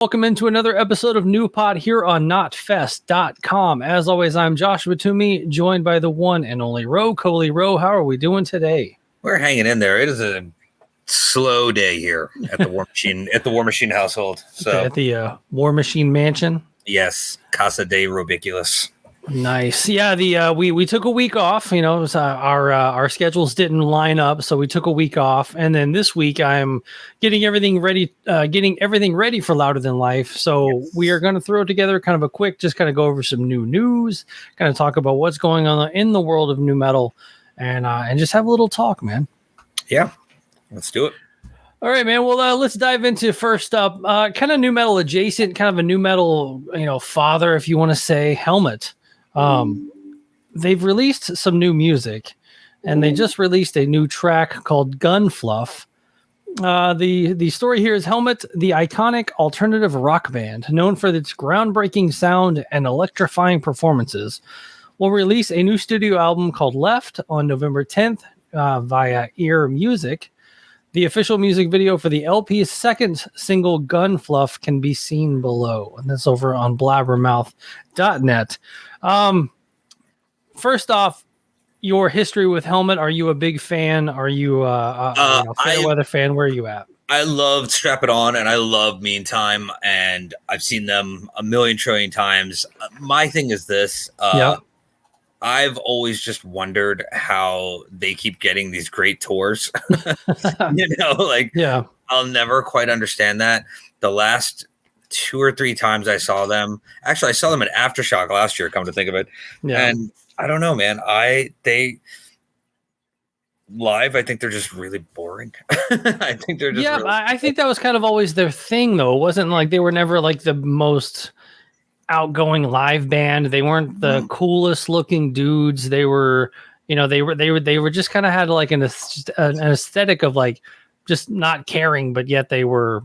Welcome into another episode of New Pod here on notfest.com. As always, I'm Joshua Toomey, joined by the one and only Ro. Ro, how are we doing today? We're hanging in there. It is a slow day here at the War Machine household. So at the War Machine Mansion. Yes, Casa de Robiculus. Nice. Yeah, we took a week off. You know, it was, our schedules didn't line up, so we took a week off. And then this week, I'm getting everything ready for Louder Than Life. So we are going to throw together kind of a quick, just kind of go over some new news, kind of talk about what's going on in the world of new metal, and just have a little talk, man. Yeah, let's do it. All right, man. Well, let's dive into first up, kind of new metal adjacent, kind of a new metal, father, if you want to say, Helmet. They've released some new music, and they just released a new track called Gun Fluff. The story here is Helmet, the iconic alternative rock band known for its groundbreaking sound and electrifying performances, will release a new studio album called Left on November 10th via Ear Music. The official music video for the LP's second single, Gun Fluff, can be seen below, and that's over on blabbermouth.net. First off, your history with Helmet. Are you a big fan? Are you a fair weather fan? Where are you at? I loved Strap It On, and I love Meantime, and I've seen them a million trillion times. My thing is this. I've always just wondered how they keep getting these great tours. I'll never quite understand that. The last 2 or 3 times I saw them, actually, I saw them at Aftershock last year, come to think of it. Yeah. And I don't know, man. They live, I think they're just really boring. I think they're just I think that was kind of always their thing, though. It wasn't like they were never like the most outgoing live band. They weren't the coolest looking dudes. They were, they were just kind of had like an aesthetic of like just not caring, but yet they were,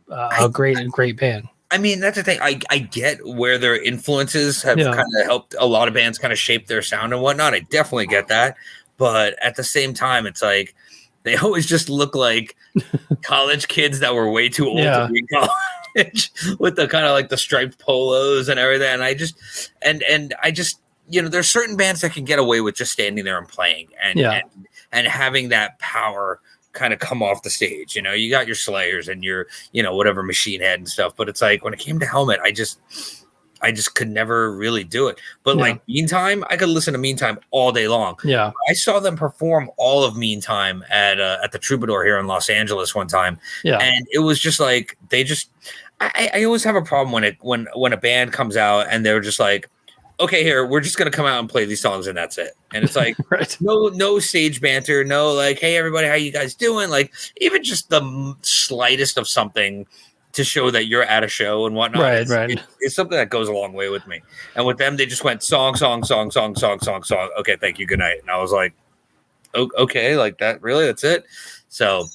a great band. I mean, that's the thing. I get where their influences have kind of helped a lot of bands kind of shape their sound and whatnot. I definitely get that. But at the same time, it's like they always just look like college kids that were way too old to be in college with the kind of like the striped polos and everything. And I just, there's certain bands that can get away with just standing there and playing and having that power kind of come off the stage. You got your Slayers and your, whatever Machine Head and stuff. But it's like when it came to Helmet, I just could never really do it. But like Meantime, I could listen to Meantime all day long. Yeah. I saw them perform all of Meantime at the Troubadour here in Los Angeles one time. Yeah. And it was just like, I always have a problem when a band comes out and they're just like, okay, here, we're just going to come out and play these songs and that's it. And it's like, no stage banter, no like, hey, everybody, how you guys doing? Like even just the slightest of something to show that you're at a show and whatnot. Right. It's something that goes a long way with me. And with them, they just went song. Okay, thank you, good night. And I was like, okay, like that, really? That's it? So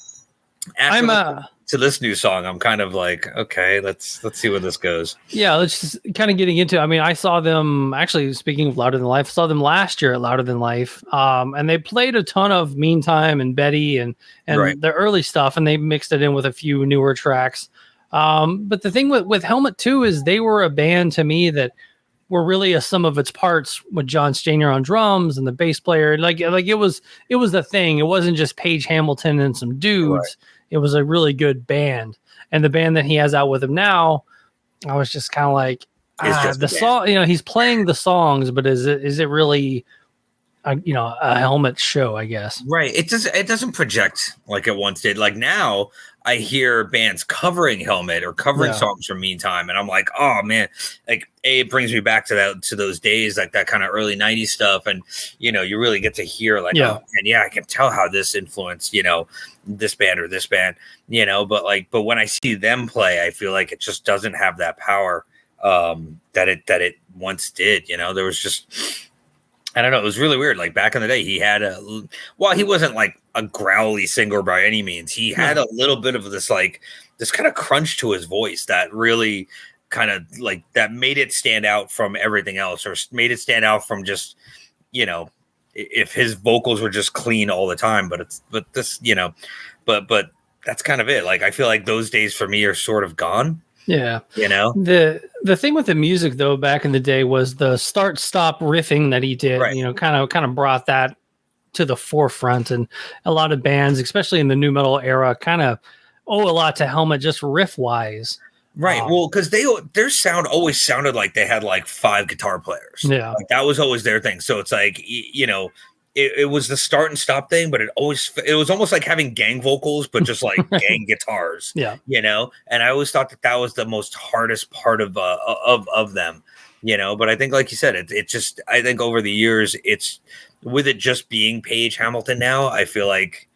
to this new song, I'm kind of like, okay, let's see where this goes. Yeah, let's just kind of getting into. I mean, I saw them actually. Speaking of Louder Than Life, I saw them last year at Louder Than Life, and they played a ton of Meantime and Betty and their early stuff, and they mixed it in with a few newer tracks. But the thing with Helmet too is they were a band to me that were really a sum of its parts with John Stainer on drums and the bass player. Like it was the thing. It wasn't just Paige Hamilton and some dudes. Right. It was a really good band. And the band that he has out with him now, I was just kind of like, the song, he's playing the songs, but is it really a Helmet show, I guess. Right. It doesn't project like it once did. Like now I hear bands covering Helmet or covering songs from Meantime, and I'm like, oh man, like it brings me back to those days, like that kind of early 90s stuff. And you really get to hear like, oh, and I can tell how this influenced, this band or this band, but when I see them play, I feel like it just doesn't have that power that it once did. There was just, I don't know. It was really weird. Like back in the day, he had he wasn't like a growly singer by any means. He had a little bit of this kind of crunch to his voice that really kind of like that made it stand out from everything else, or made it stand out from just, if his vocals were just clean all the time. But that's kind of it. Like, I feel like those days for me are sort of gone. Yeah. You know, the thing with the music though back in the day was the start stop riffing that he did. right. You know, kind of brought that to the forefront, and a lot of bands, especially in the new metal era, kind of owe a lot to Helmet just riff wise. Right. Well, because their sound always sounded like they had like 5 guitar players. Yeah. Like, that was always their thing. So it's like, you know, it was the start and stop thing, but it was almost like having gang vocals, but just like gang guitars. Yeah. You know, and I always thought that was the most hardest part of them. You know, but I think, like you said, it just, I think over the years, it's with it just being Page Hamilton now, I feel like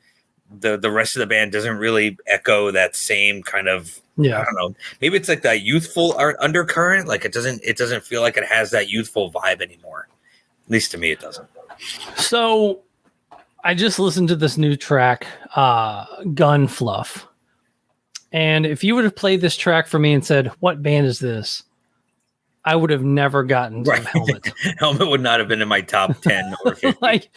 the rest of the band doesn't really echo that same kind of, I don't know, maybe it's like that youthful undercurrent. Like it doesn't feel like it has that youthful vibe anymore. At least to me, it doesn't. So I just listened to this new track, Gun Fluff. And if you would have played this track for me and said, what band is this? I would have never gotten to Helmet. Helmet would not have been in my top 10 or 50. Like,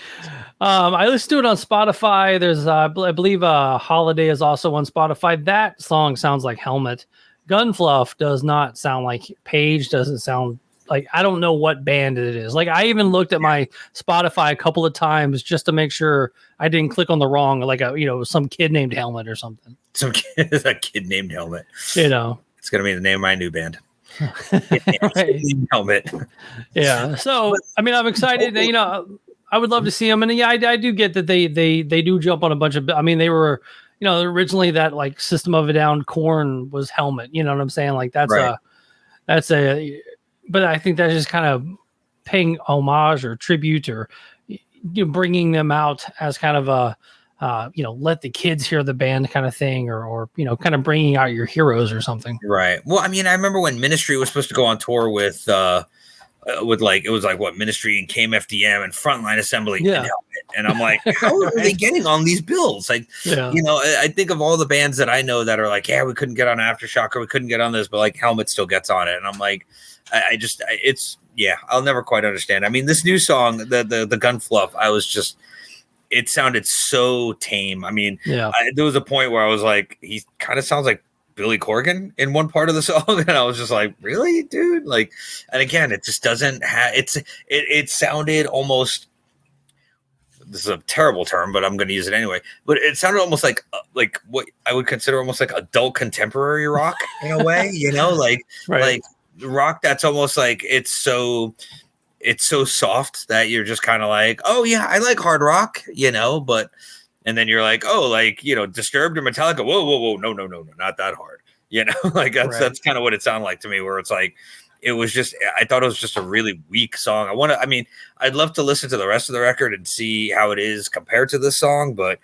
I listened to it on Spotify. There's, I believe, Holiday is also on Spotify. That song sounds like Helmet. Gunfluff does not sound like Page. Doesn't sound like, I don't know what band it is. Like, I even looked at my Spotify a couple of times just to make sure I didn't click on the wrong, like some kid named Helmet or something. A kid named Helmet. You know, it's gonna be the name of my new band. Right. Helmet. Yeah. So I mean, I'm excited. You know, I would love to see them, and yeah, I do get that they do jump on a bunch of. I mean, they were, you know, originally that like System of a Down Korn was Helmet. You know what I'm saying? Like that's right. But I think that's just kind of paying homage or tribute, or bringing them out as kind of a. Let the kids hear the band kind of thing, or kind of bringing out your heroes or something. Right. Well, I mean, I remember when Ministry was supposed to go on tour with like, it was like what, Ministry and KMFDM and Frontline Assembly and Helmet. And I'm like, how are they getting on these bills? Like, I think of all the bands that I know that are like, yeah, we couldn't get on Aftershock or we couldn't get on this, but like Helmet still gets on it. And I'm like, I'll never quite understand. I mean, this new song, the Gun Fluff, it sounded so tame. I mean, there was a point where I was like, he kind of sounds like Billy Corgan in one part of the song. And I was just like, really, dude? Like, and again, it just doesn't have, it sounded almost, this is a terrible term, but I'm going to use it anyway. But it sounded almost like what I would consider almost like adult contemporary rock in a way, like rock that's almost like it's so soft that you're just kind of like, oh yeah, I like hard rock, but, and then you're like, oh, like, Disturbed or Metallica. Whoa. No, not that hard. Like that's kind of what it sounded like to me, where it's like, I thought it was just a really weak song. I'd love to listen to the rest of the record and see how it is compared to this song. But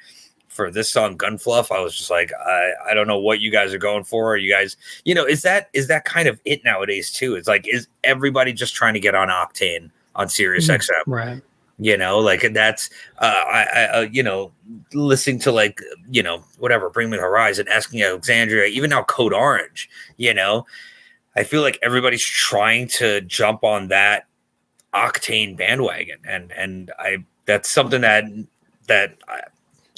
for this song, Gunfluff, I was just like, I don't know what you guys are going for. Are you guys, is that kind of it nowadays too? It's like, is everybody just trying to get on Octane on Sirius XM? Right. Like that's, listening to like, whatever, Bring Me the Horizon, Asking Alexandria, even now Code Orange, I feel like everybody's trying to jump on that Octane bandwagon. And that's something that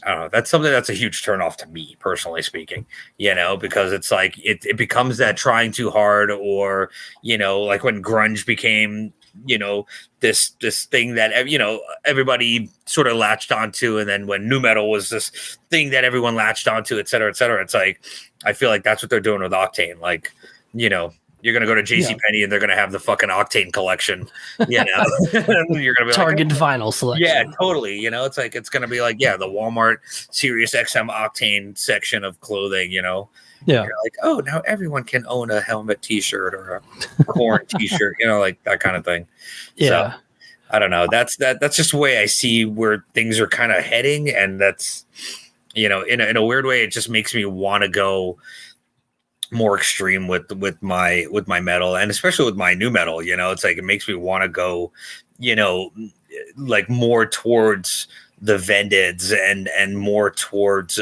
I don't know. That's something that's a huge turnoff to me, personally speaking, because it's like it becomes that trying too hard, or, like when grunge became, this thing that, everybody sort of latched onto. And then when nu metal was this thing that everyone latched onto, et cetera, it's like, I feel like that's what they're doing with Octane. Like, you're going to go to JCPenney and they're going to have the fucking Octane collection, you're going to be Target like, vinyl selection. Yeah, totally. It's like, it's going to be like, the Walmart Sirius XM Octane section of clothing, You're like, oh, now everyone can own a Helmet t-shirt or a Korn t-shirt, like that kind of thing. Yeah. So, I don't know. That's just the way I see where things are kind of heading. And that's, in a weird way, it just makes me want to go more extreme with my metal, and especially with my new metal. It's like it makes me want to go, like more towards the Vendids and more towards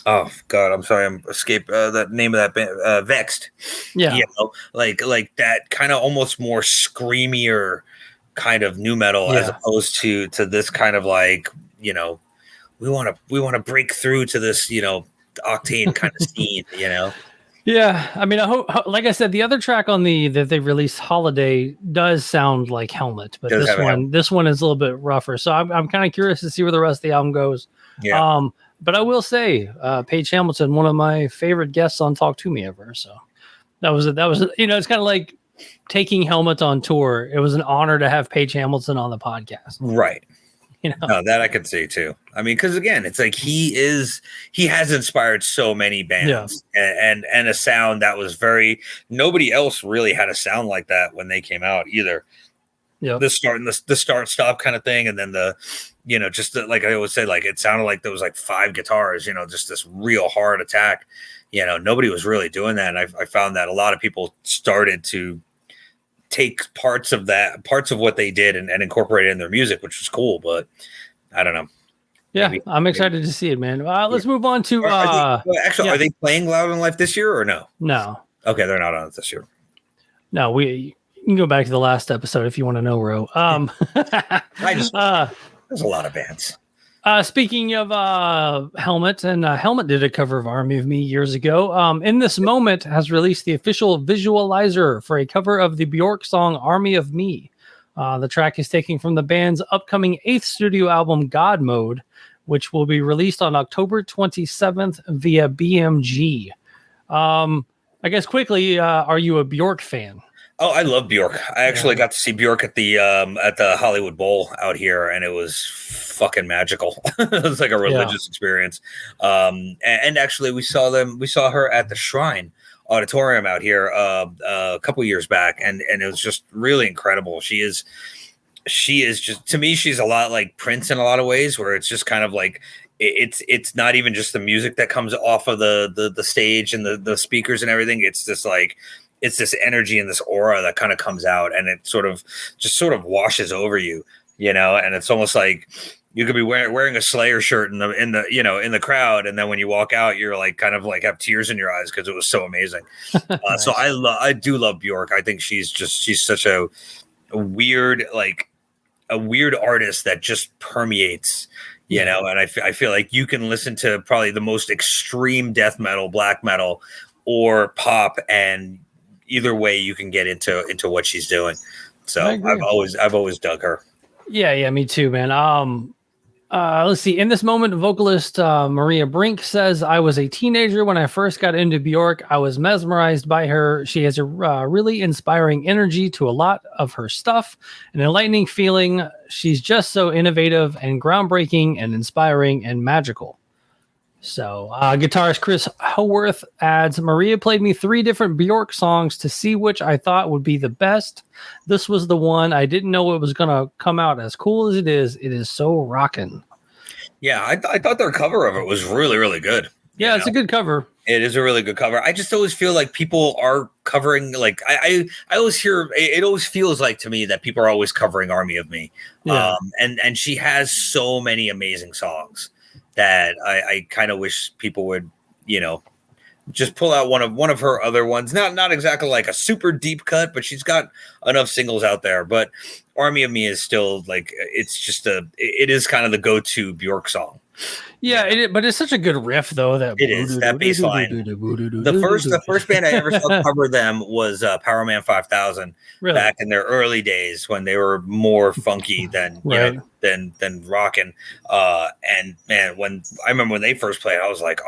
oh god, I'm sorry, I'm escaped the name of that band, Vexed. Like that kind of almost more screamier kind of new metal, as opposed to this kind of like, we want to break through to this, Octane kind of scene, Yeah, I mean, I hope, like I said, the other track on the that they released, Holiday, does sound like Helmet, but this one is a little bit rougher. So I'm kind of curious to see where the rest of the album goes. Yeah. But I will say, Paige Hamilton, one of my favorite guests on Talk to Me ever. So that was it's kind of like taking Helmet on tour. It was an honor to have Paige Hamilton on the podcast. Right. No, that I could see too. I mean, because again, it's like he has inspired so many bands, and a sound that was nobody else really had a sound like that when they came out either. Yeah, the start stop kind of thing, and then like I always say, like it sounded like there was like 5 guitars, just this real hard attack. Nobody was really doing that, and I found that a lot of people started to take parts of what they did and incorporate it in their music, which was cool, but I don't know. Yeah, I'm excited to see it, man. Let's move on to are they playing Louder Than Life this year or no? No. Okay, they're not on it this year. No, you can go back to the last episode if you want to know, Ro. There's a lot of bands. Speaking of Helmet, and Helmet did a cover of Army of Me years ago. In This Moment has released the official visualizer for a cover of the Bjork song Army of Me. The track is taken from the band's upcoming 8th studio album God Mode, which will be released on October 27th via BMG. I guess quickly, are you a Bjork fan? Oh, I love Bjork. I actually got to see Bjork at the Hollywood Bowl out here, and it was fucking magical. It was like a religious experience. And actually, we saw her at the Shrine Auditorium out here a couple years back, and it was just really incredible. She is just, to me, she's a lot like Prince in a lot of ways, where it's just kind of like it's not even just the music that comes off of the stage and the speakers and everything. It's just like, it's this energy and this aura that kind of comes out, and it sort of washes over you, and it's almost like you could be wearing a Slayer shirt in the crowd, and then when you walk out, you're like kind of like have tears in your eyes because it was so amazing. Nice. So I do love Bjork. I think she's such a weird artist that just permeates, and I feel like you can listen to probably the most extreme death metal, black metal, or pop, and either way you can get into what she's doing. So I've always dug her. Yeah, me too, man. Let's see. In This Moment, vocalist Maria Brink says, I was a teenager when I first got into Bjork. I was mesmerized by her. She has a really inspiring energy to a lot of her stuff, an enlightening feeling. She's just so innovative and groundbreaking and inspiring and magical. So guitarist Chris Howarth adds, Maria played me 3 different Bjork songs to see which I thought would be the best. This was the one. I didn't know it was going to come out as cool as it is. It is so rockin'. Yeah, I thought their cover of it was really, really good. Yeah, it's a good cover. It is a really good cover. I just always feel like people are covering, like I always hear, it always feels like to me that people are always covering Army of Me. Yeah. And she has so many amazing songs that I kind of wish people would, just pull out one of her other ones. Not exactly like a super deep cut, but she's got enough singles out there. But Army of Me is still like, it is kind of the go-to Bjork song. Yeah, but it's such a good riff though. That bass line. The first band I ever saw cover them was Power Man 5000 back in their early days when they were more funky than than rocking. And man, when I remember when they first played, I was like,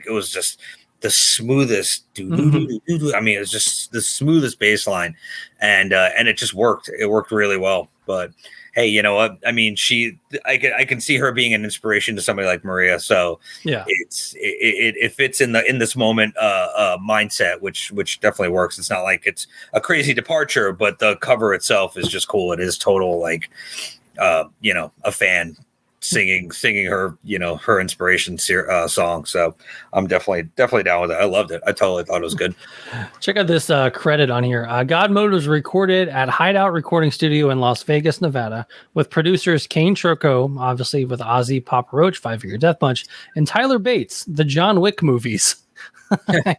it was just the smoothest. I mean, it was just the smoothest bass line, and it just worked. It worked really well, but. Hey, you know what? I mean, I can see her being an inspiration to somebody like Maria. So yeah, it fits in this moment mindset, which definitely works. It's not like it's a crazy departure, but the cover itself is just cool. It is total like a fan singing her her inspiration song. So I'm definitely down with it. I loved it. I totally thought it was good. Check out this credit on here. God Mode was recorded at Hideout Recording Studio in Las Vegas, Nevada, with producers Kane Turco, obviously with Ozzy, Papa Roach, Five Finger Death Punch, and Tyler Bates, the John Wick movies. That's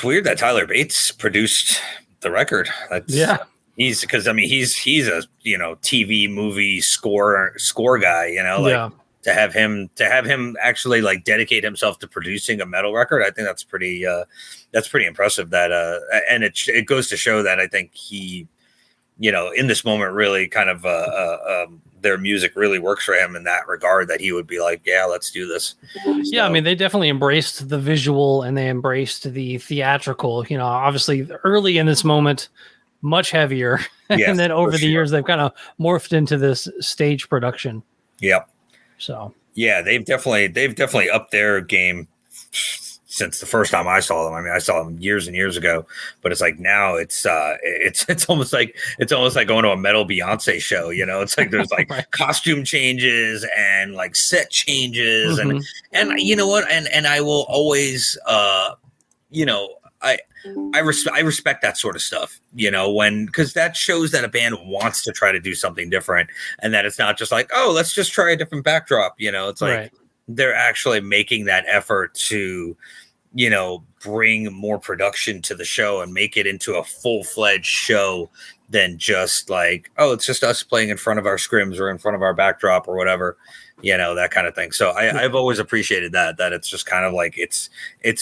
weird that Tyler Bates produced the record. He's because he's a TV movie score guy, to have him actually like dedicate himself to producing a metal record, I think that's pretty impressive. That and it goes to show that I think he, in this moment, really kind of their music really works for him in that regard, that he would be like, yeah, let's do this. Yeah, I mean, they definitely embraced the visual and they embraced the theatrical. Obviously early in this moment, much heavier, yes, and then over the years they've kind of morphed into this stage production. Yep. So yeah, they've definitely upped their game since the first time I saw them. I mean, I saw them years and years ago, but it's like now it's almost like going to a metal Beyonce show. It's like there's like right. costume changes and like set changes, and you know what, and I will always I respect that sort of stuff, because that shows that a band wants to try to do something different, and that it's not just like, oh, let's just try a different backdrop. It's like right. they're actually making that effort to, bring more production to the show and make it into a full-fledged show than just like, oh, it's just us playing in front of our scrims or in front of our backdrop or whatever. That kind of thing. So I've always appreciated that it's just kind of like, it's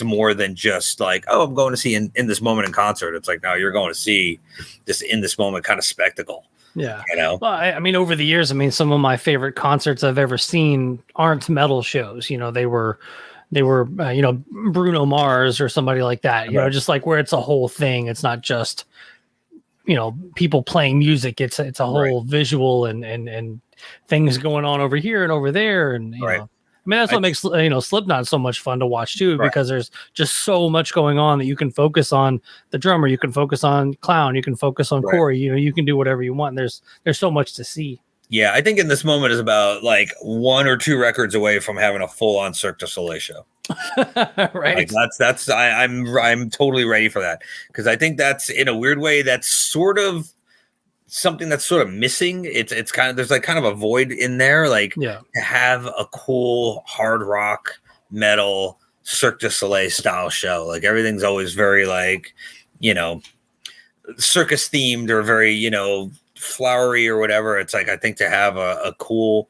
more than just like, oh, I'm going to see in this moment in concert. It's like, no, you're going to see this in this moment kind of spectacle. Yeah. Well, I mean, over the years, some of my favorite concerts I've ever seen aren't metal shows. They were Bruno Mars or somebody like that, just like where it's a whole thing. It's not just, people playing music. It's a whole right. visual and things going on over here and over there. And, right. that's what makes, Slipknot so much fun to watch too, right. because there's just so much going on that you can focus on the drummer, you can focus on Clown, you can focus on right. Corey, you can do whatever you want. There's so much to see. Yeah, I think in this moment is about like 1 or 2 records away from having a full-on Cirque du Soleil show. Right. Like I'm totally ready for that, because I think that's, in a weird way, that's sort of something that's sort of missing. It's kind of, there's like kind of a void in there, like to have a cool hard rock metal Cirque du Soleil style show. Like everything's always very like, circus themed or very, flowery or whatever. It's like, I think to have a cool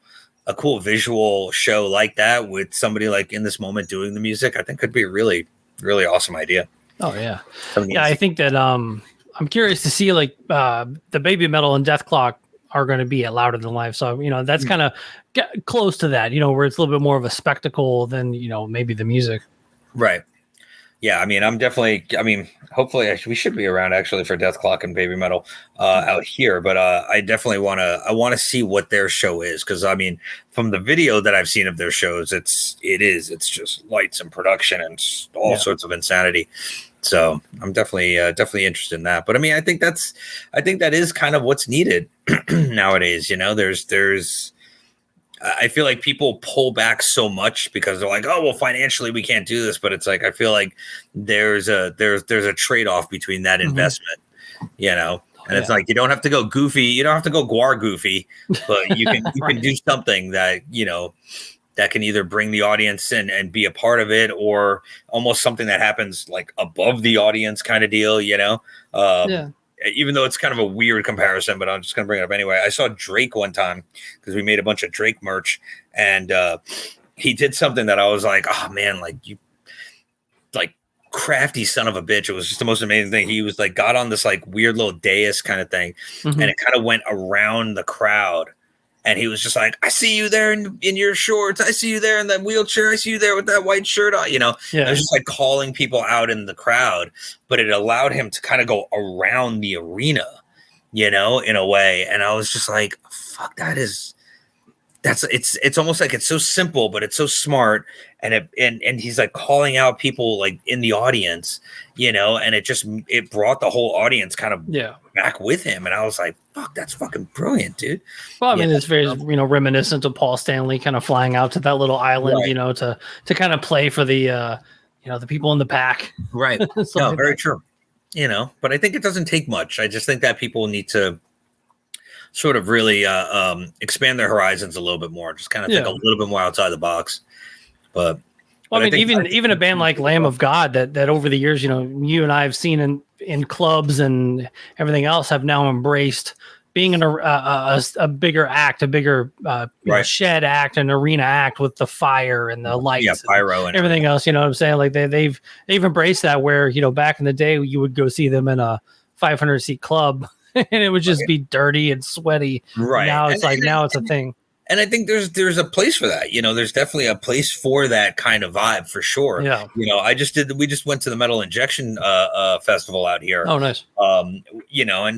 visual show like that with somebody like in this moment doing the music, I think could be a really, really awesome idea. Oh yeah. Yeah. I think that, I'm curious to see like, the Baby Metal and Death Clock are going to be at Louder Than Life. So, that's kind of close to that, where it's a little bit more of a spectacle than, maybe the music. Right. Yeah, hopefully we should be around actually for Death Clock and Baby Metal out here, but I definitely want to see what their show is, because from the video that I've seen of their shows, it's just lights and production and all sorts of insanity. So I'm definitely interested in that. But I think that is kind of what's needed nowadays. There's I feel like people pull back so much because they're like, oh, well, financially we can't do this. But it's like, I feel like there's a trade-off between that investment, and it's like, you don't have to go goofy. You don't have to go guar goofy, but you can right. do something that, that can either bring the audience in and be a part of it, or almost something that happens like above the audience kind of deal, even though it's kind of a weird comparison, but I'm just going to bring it up anyway. I saw Drake one time because we made a bunch of Drake merch, and he did something that I was like, oh man, like you, like crafty son of a bitch. It was just the most amazing thing. He was like, got on this like weird little dais kind of thing, and it kind of went around the crowd. And he was just like, I see you there in your shorts. I see you there in that wheelchair. I see you there with that white shirt on. I was just like calling people out in the crowd, but it allowed him to kind of go around the arena, in a way. And I was just like, fuck, it's almost like it's so simple, but it's so smart. And he's like calling out people like in the audience, and it brought the whole audience kind of back with him. And I was like, fuck, that's fucking brilliant, dude. Well, it's very, reminiscent of Paul Stanley kind of flying out to that little island, right. To kind of play for the, the people in the pack. Right. No, very true. But I think it doesn't take much. I just think that people need to sort of really expand their horizons a little bit more, just kind of think a little bit more outside the box. But even a band like Lamb of God that over the years, you and I have seen in clubs and everything else have now embraced being a bigger act, a bigger shed act, an arena act with the fire and the lights, pyro, and everything else. You know what I'm saying? Like they've embraced that. Where back in the day, you would go see them in a 500 seat club, and it would just be dirty and sweaty. Right. Now it's now it's a thing. And I think there's a place for that. There's definitely a place for that kind of vibe for sure. Yeah. We just went to the Metal Injection festival out here. Oh, nice. And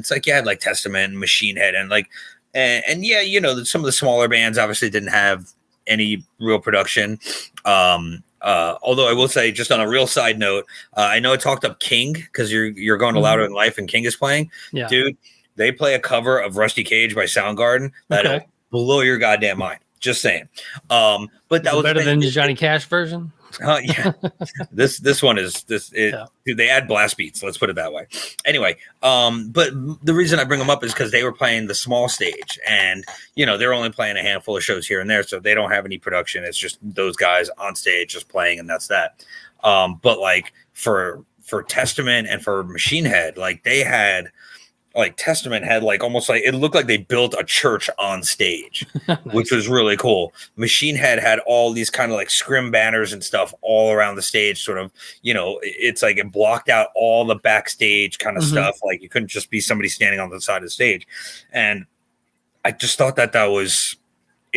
it's like you had like Testament and Machine Head and like and some of the smaller bands obviously didn't have any real production. Although I will say, just on a real side note, I know I talked up King because you're going to Louder Than Life and King is playing. Yeah. Dude, they play a cover of Rusty Cage by Soundgarden that'll blow your goddamn mind. Just saying. But that was better than the Johnny Cash version. Yeah. This one is dude, they add blast beats, let's put it that way. Anyway, but the reason I bring them up is because they were playing the small stage, and they're only playing a handful of shows here and there, so they don't have any production. It's just those guys on stage just playing, and that's that. But like for Testament and for Machine Head, like they had Testament had almost like it looked like they built a church on stage, nice. Which was really cool. Machine Head had all these kind of like scrim banners and stuff all around the stage, sort of, it's like it blocked out all the backstage kind of stuff. Like you couldn't just be somebody standing on the side of the stage. And I just thought that was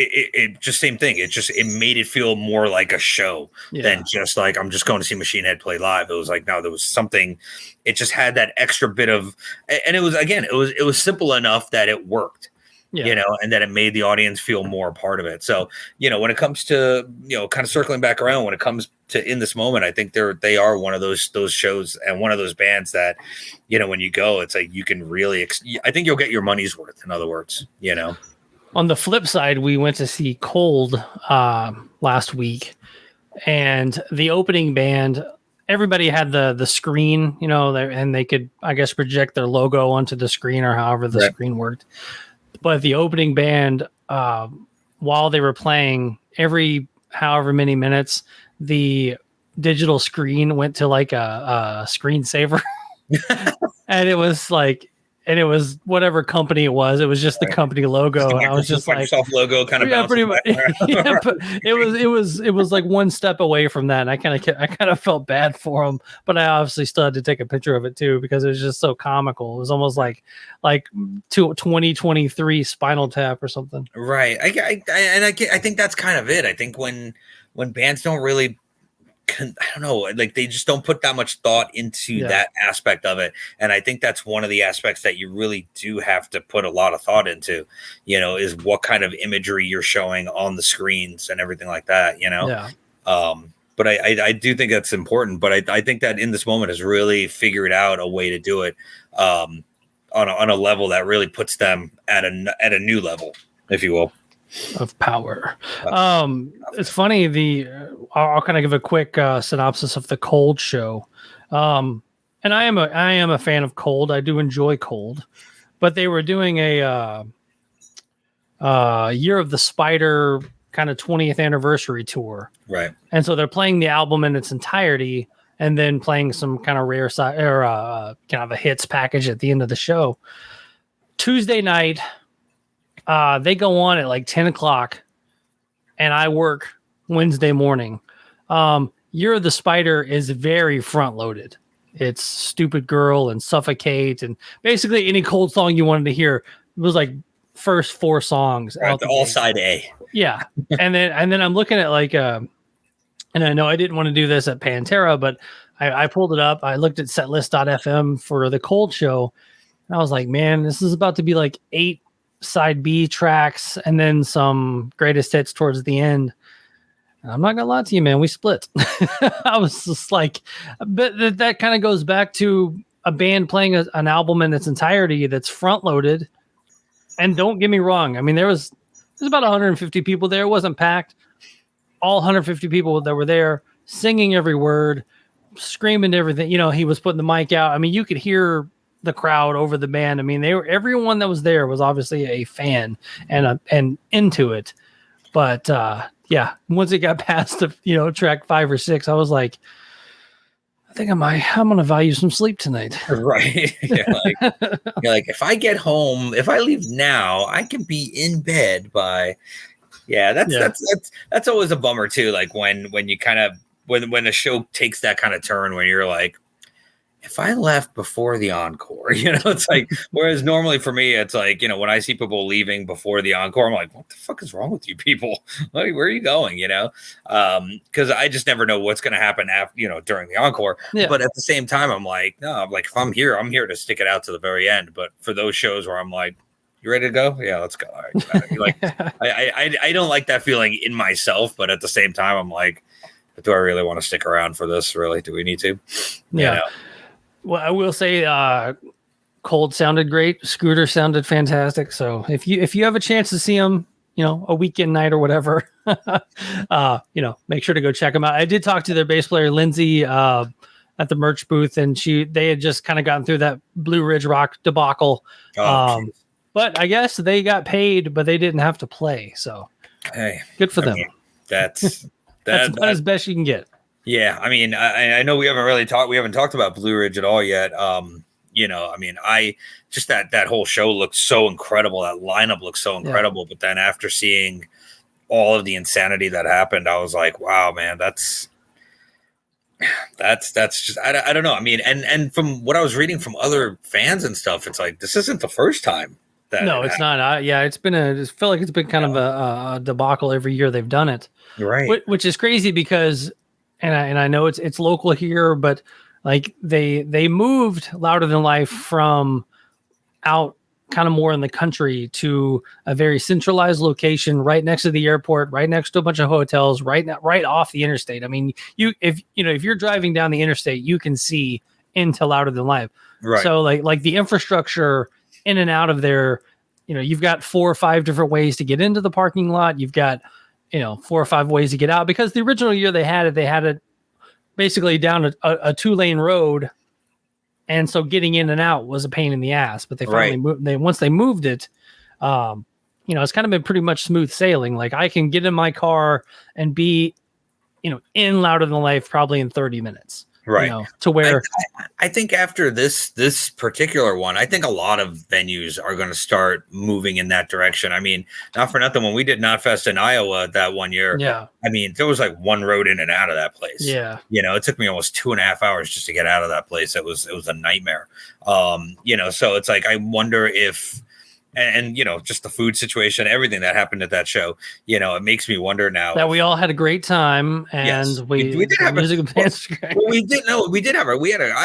it just same thing. It made it feel more like a show than just like I'm just going to see Machine Head play live. It was like, no, there was something. It just had that extra bit of, and it was, again, it was simple enough that it worked, and that it made the audience feel more a part of it. So, when it comes to, kind of circling back around, when it comes to In This Moment, I think they are one of those shows and one of those bands that, when you go, it's like you can really, I think you'll get your money's worth. In other words, On the flip side, we went to see Cold last week, and the opening band, everybody had the screen, and they could, I guess, project their logo onto the screen or however the screen worked. But the opening band, while they were playing, every however many minutes, the digital screen went to like a screensaver, and it was like. And it was whatever company it was. It was just the company logo. And I was just like Microsoft logo kind of pretty much. But it was like one step away from that. And I kind of felt bad for them, but I obviously still had to take a picture of it too, because it was just so comical. It was almost like 2023 Spinal Tap or something. Right. I think that's kind of it. I think when bands don't really, I don't know, like they just don't put that much thought into that aspect of it. And I think that's one of the aspects that you really do have to put a lot of thought into, is what kind of imagery you're showing on the screens and everything like that, But I do think that's important, but I think that In This Moment has really figured out a way to do it on a level that really puts them at a new level, if you will. Of power. It's funny. I'll kind of give a quick synopsis of the Cold show. And I am a fan of Cold. I do enjoy Cold, but they were doing a Year of the Spider kind of 20th anniversary tour, right? And so they're playing the album in its entirety, and then playing some kind of rare side or kind of a hits package at the end of the show. Tuesday night. They go on at like 10 o'clock, and I work Wednesday morning. Year of the Spider is very front loaded. It's Stupid Girl and Suffocate, and basically any Cold song you wanted to hear. It was like first 4 songs. Right, all side A. Yeah. and then I'm looking at like, and I know I didn't want to do this at Pantera, but I pulled it up. I looked at setlist.fm for the Cold show, and I was like, man, this is about to be like 8 side B tracks and then some greatest hits towards the end. And I'm not gonna lie to you, man, we split. I was just like, but that kind of goes back to a band playing an album in its entirety that's front loaded. And don't get me wrong, I mean, there's about 150 people there. It wasn't packed. All 150 people that were there singing every word, screaming everything. He was putting the mic out. I mean, you could hear the crowd over the band. I mean, everyone that was there was obviously a fan and into it. But once it got past the track 5 or 6, I was like, I think I'm gonna value some sleep tonight. Right. You're like, if I get home, if I leave now, I can be in bed by. Yeah, that's always a bummer too. Like when you kind of when a show takes that kind of turn, when you're like, if I left before the encore, it's like, whereas normally for me, it's like, when I see people leaving before the encore, I'm like, what the fuck is wrong with you people? Like, where are you going? Because I just never know what's going to happen after, during the encore. Yeah. But at the same time, I'm like, no, I'm like, if I'm here to stick it out to the very end. But for those shows where I'm like, you ready to go? Yeah, let's go. All right. Like, I don't like that feeling in myself, but at the same time, I'm like, do I really want to stick around for this? Really? Do we need to? Yeah. Well, I will say, Cold sounded great. Scooter sounded fantastic. So if you have a chance to see them, a weekend night or whatever, make sure to go check them out. I did talk to their bass player Lindsay at the merch booth, and they had just kind of gotten through that Blue Ridge Rock debacle. But I guess they got paid, but they didn't have to play. So hey, good for them. That's about as best you can get. Yeah, I mean, I know we haven't talked about Blue Ridge at all yet. I just that whole show looked so incredible. That lineup looked so incredible. Yeah. But then after seeing all of the insanity that happened, I was like, wow, man, that's just, I don't know. I mean, and from what I was reading from other fans and stuff, it's like, this isn't the first time. No, it's not. It's been I feel like it's been kind of a debacle every year they've done it. Right. Which is crazy because, and I know it's local here, but like they moved Louder Than Life from out kind of more in the country to a very centralized location right next to the airport, right next to a bunch of hotels, right off the interstate. I mean, if you're driving down the interstate, you can see into Louder Than Life. Right. So like the infrastructure in and out of there, you've got 4 or 5 different ways to get into the parking lot. You've got 4 or 5 ways to get out, because the original year they had it basically down a 2-lane road. And so getting in and out was a pain in the ass, but they finally moved. Once they moved it, it's kind of been pretty much smooth sailing. Like I can get in my car and be, in Louder Than Life probably in 30 minutes. Right. To where I think after this particular one, I think a lot of venues are going to start moving in that direction. I mean, not for nothing, when we did Knotfest in Iowa that one year, I mean, there was like one road in and out of that place. Yeah. It took me almost 2.5 hours just to get out of that place. It was a nightmare. So it's like, I wonder if, and just the food situation, everything that happened at that show, it makes me wonder now that we all had a great time, and we did have I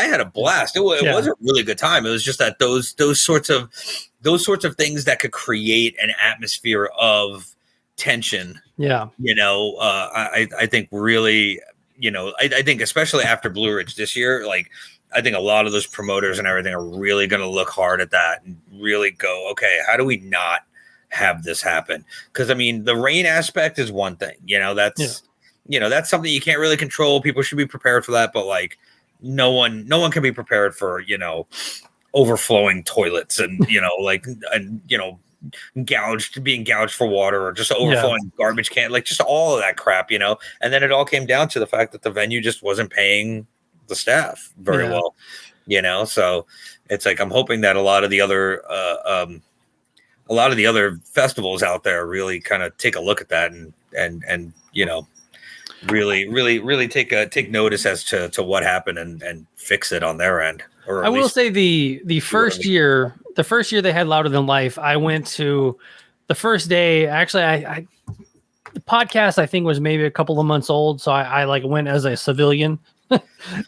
had a blast. It was a really good time. It was just that those sorts of things that could create an atmosphere of tension. Yeah. I think really, I think especially after Blue Ridge this year, like, I think a lot of those promoters and everything are really going to look hard at that and really go, okay, how do we not have this happen? Because I mean, the rain aspect is one thing, that's something you can't really control. People should be prepared for that, but like no one can be prepared for, overflowing toilets and, being gouged for water, or just overflowing garbage can, like just all of that crap, and then it all came down to the fact that the venue just wasn't paying the staff very well, so it's like, I'm hoping that a lot of the other festivals out there really kind of take a look at that and really take notice as to what happened and fix it on their end. Or I will say the first year they had Louder Than Life, I went to the first day. Actually, I the podcast I think was maybe a couple of months old, so I like went as a civilian.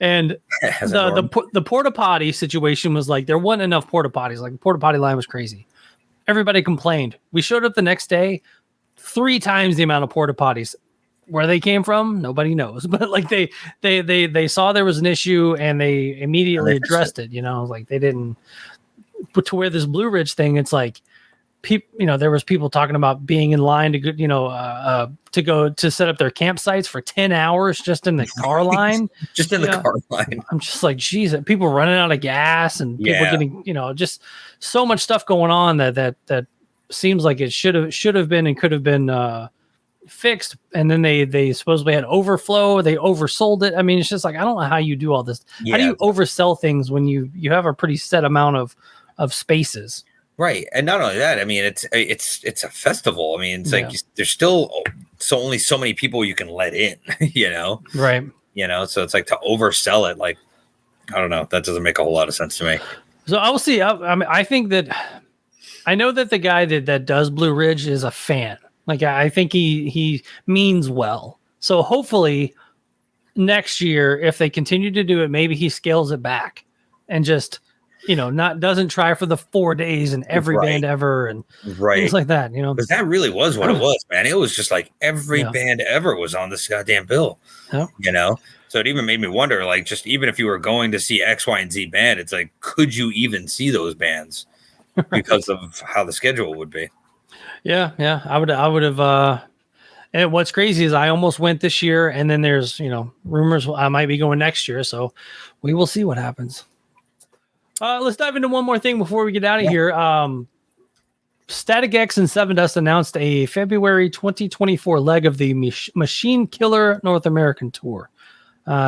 And the porta potty situation was like, there wasn't enough porta potties. Like the porta potty line was crazy. Everybody complained. We showed up the next day, 3 times the amount of porta potties. Where they came from, nobody knows. But like they saw there was an issue and they immediately addressed it. Like they didn't. But to where this Blue Ridge thing, it's like, there was people talking about being in line to go, to go to set up their campsites for 10 hours just in the car line. The car line. I'm just like, geez, people running out of gas and people getting, just so much stuff going on that seems like it should have been and could have been, fixed, and then they supposedly had overflow, they oversold it. I mean, it's just like, I don't know how you do all this. How do you oversell things when you have a pretty set amount of spaces? Right. And not only that, I mean, it's a festival. I mean, it's like there's still only so many people you can let in, you know? Right. You know, so it's like to oversell it, like, I don't know. That doesn't make a whole lot of sense to me. So I'll see. I mean, I think that I know that the guy that does Blue Ridge is a fan. Like, I think he means well. So hopefully next year, if they continue to do it, maybe he scales it back and just, doesn't try for the 4 days and every band ever and things like that, Because that really was what it was, man. It was just like every band ever was on this goddamn bill, So it even made me wonder, like, just even if you were going to see X, Y, and Z band, it's like, could you even see those bands because of how the schedule would be? Yeah. I would have. And what's crazy is I almost went this year, and then there's rumors I might be going next year, so we will see what happens. Let's dive into one more thing before we get out of here. Static X and Sevendust announced a February 2024 leg of the Machine Killer North American tour.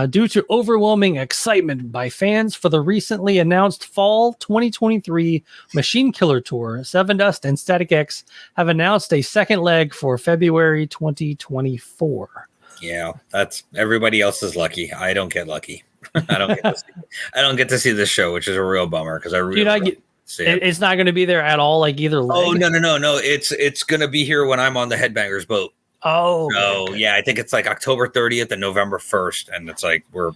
Due to overwhelming excitement by fans for the recently announced fall 2023 Machine Killer Tour, Sevendust and Static X have announced a second leg for February 2024. Yeah, that's everybody else is lucky. I don't get lucky. I don't get to see this show, which is a real bummer because I really see it. It's not going to be there at all, like either leg. Oh no! It's going to be here when I'm on the Headbangers boat. Oh, so yeah, I think it's like October 30th and November 1st, and it's like we're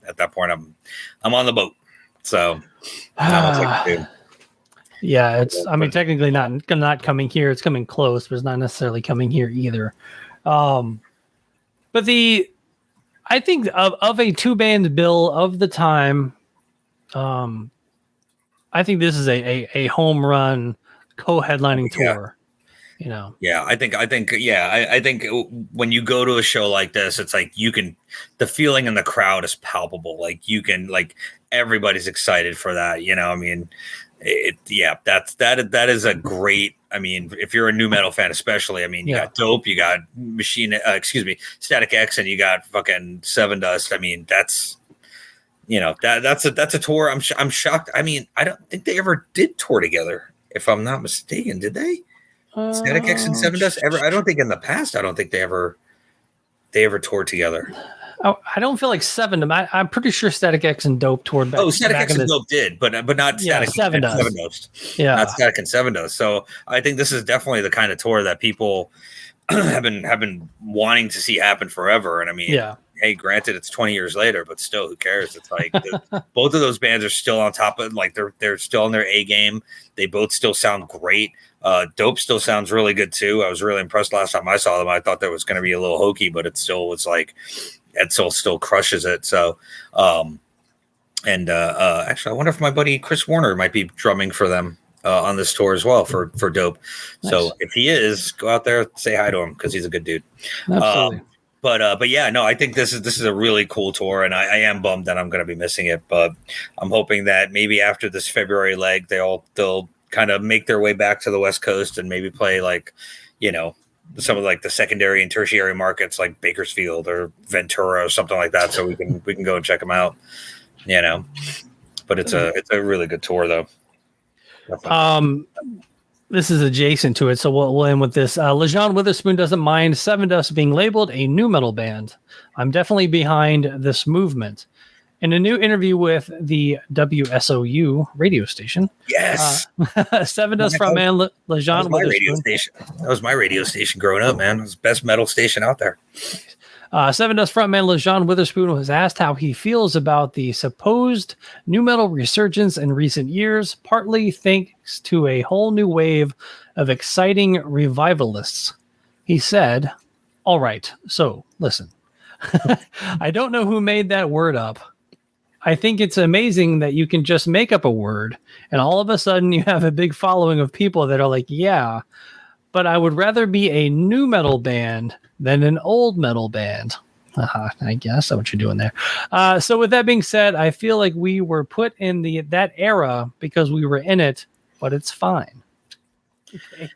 at that point. I'm on the boat, so yeah, it's. I mean, technically not coming here. It's coming close, but it's not necessarily coming here either. But I think of a 2-band bill of the time, I think this is a home run co-headlining tour. Yeah, I think when you go to a show like this, it's like the feeling in the crowd is palpable. Like everybody's excited for that. I mean, that is a great. I mean, if you're a new metal fan, especially, I mean, you got Dope, you got Static X, and you got fucking Sevendust. I mean, that's a tour. I'm shocked. I mean, I don't think they ever did tour together, if I'm not mistaken. Did they? Static X and Sevendust ever? I don't think in the past. I don't think they ever toured together. Oh, I don't feel like Sevendust. I'm pretty sure Static X and Dope toured back. Oh, Static X and Dope did, but not Static and Sevendust. Yeah, not Static and Sevendust. So I think this is definitely the kind of tour that people have been wanting to see happen forever. And I mean, hey, granted, it's 20 years later, but still, who cares? It's like both of those bands are still on top of, like, they're still in their A game. They both still sound great. Dope still sounds really good too. I was really impressed last time I saw them. I thought that was going to be a little hokey, but it still was like Edsel still crushes it. So, actually, I wonder if my buddy Chris Warner might be drumming for them on this tour as well for Dope. Nice. So if he is, go out there, say hi to him because he's a good dude. Absolutely. But yeah, no, I think this is a really cool tour, and I am bummed that I'm going to be missing it. But I'm hoping that maybe after this February leg, they'll kind of make their way back to the West Coast and maybe play some of like the secondary and tertiary markets like Bakersfield or Ventura or something like that, so we can go and check them out. But it's a really good tour though. This is adjacent to it, so we'll end with this. LeJean Witherspoon doesn't mind Sevendust being labeled a new metal band. I'm definitely behind this movement. In a new interview with the WSOU radio station, Sevendust frontman LeJean Witherspoon. That was my radio station growing up, man. It was the best metal station out there. Sevendust frontman LeJean Witherspoon was asked how he feels about the supposed new metal resurgence in recent years, partly thanks to a whole new wave of exciting revivalists. He said, "All right, so listen, I don't know who made that word up. I think it's amazing that you can just make up a word and all of a sudden you have a big following of people that are like, yeah, but I would rather be a new metal band than an old metal band." I guess that's what you're doing there. So with that being said, I feel like we were put in that era because we were in it, but it's fine. Okay.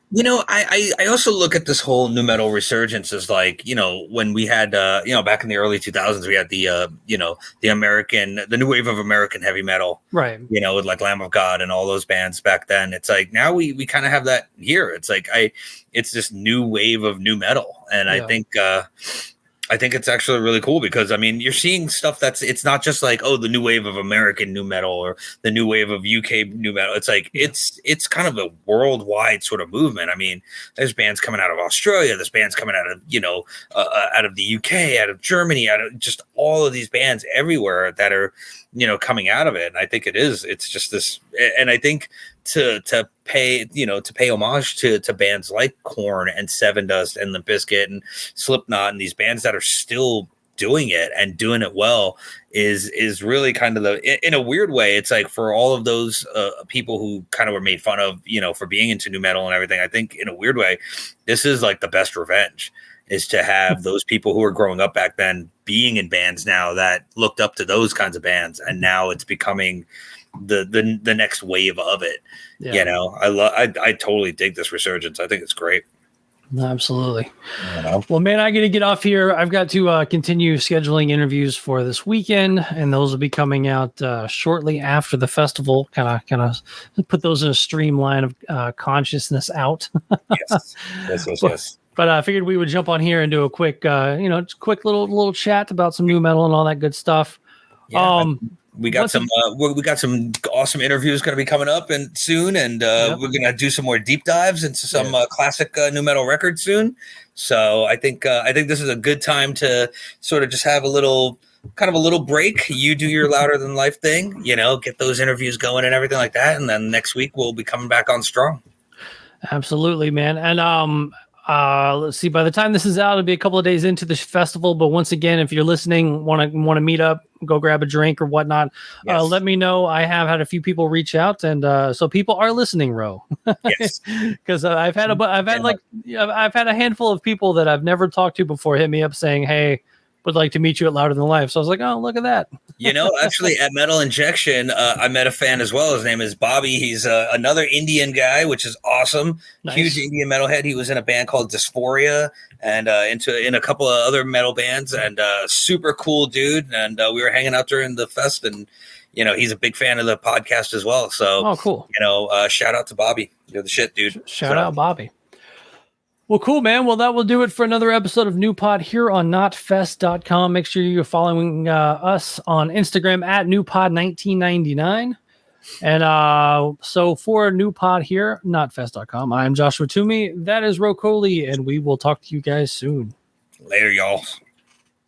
I also look at this whole new metal resurgence as like, when we had, back in the early 2000s, we had the the new wave of American heavy metal, right? With like Lamb of God and all those bands back then. It's like now we kind of have that here. It's like it's this new wave of new metal, and I think it's actually really cool because you're seeing stuff it's not just like, oh, the new wave of American new metal or the new wave of UK new metal. It's like it's kind of a worldwide sort of movement. There's bands coming out of Australia, there's bands coming out of out of the UK, out of Germany, out of just all of these bands everywhere that are coming out of it. And I think it's just this, and I think to pay homage to bands like Korn and Sevendust and Limp Bizkit and Slipknot and these bands that are still doing it and doing it well is really kind of in a weird way. It's like for all of those people who kind of were made fun of, for being into new metal and everything, I think in a weird way, this is like the best revenge, is to have those people who were growing up back then being in bands now that looked up to those kinds of bands, and now it's becoming the next wave of it. I totally dig this resurgence. I think it's great. Absolutely. Well, man, I got to get off here. I've got to continue scheduling interviews for this weekend, and those will be coming out shortly after the festival. Kind of put those in a streamline of consciousness out. Yes. But I figured we would jump on here and do a quick, quick little chat about some new metal and all that good stuff. Yeah, we got some awesome interviews going to be coming up and soon, and we're going to do some more deep dives into some classic new metal records soon. So I think this is a good time to sort of just have a little break. You do your Louder Than Life thing, get those interviews going and everything like that, and then next week we'll be coming back on strong. Absolutely, man. And let's see, by the time this is out, it'll be a couple of days into the festival. But once again, if you're listening, want to meet up, go grab a drink or whatnot, let me know. I have had a few people reach out, and so people are listening, Ro. Yes, because I've had a handful of people that I've never talked to before hit me up saying, "Hey, would like to meet you at Louder Than Life." So I was like, oh, look at that. Actually at Metal Injection, I met a fan as well. His name is Bobby. He's another Indian guy, which is awesome. Nice. Huge Indian metalhead. He was in a band called Dysphoria and in a couple of other metal bands, and super cool dude. And we were hanging out during the fest, and he's a big fan of the podcast as well. So, cool. Shout out to Bobby. You're the shit, dude. Shout out Bobby. Well, cool, man. Well, that will do it for another episode of New Pod here on notfest.com. Make sure you're following us on Instagram at newpod1999. And so for New Pod here, notfest.com, I'm Joshua Toomey. That is Ro Coley, and we will talk to you guys soon. Later, y'all.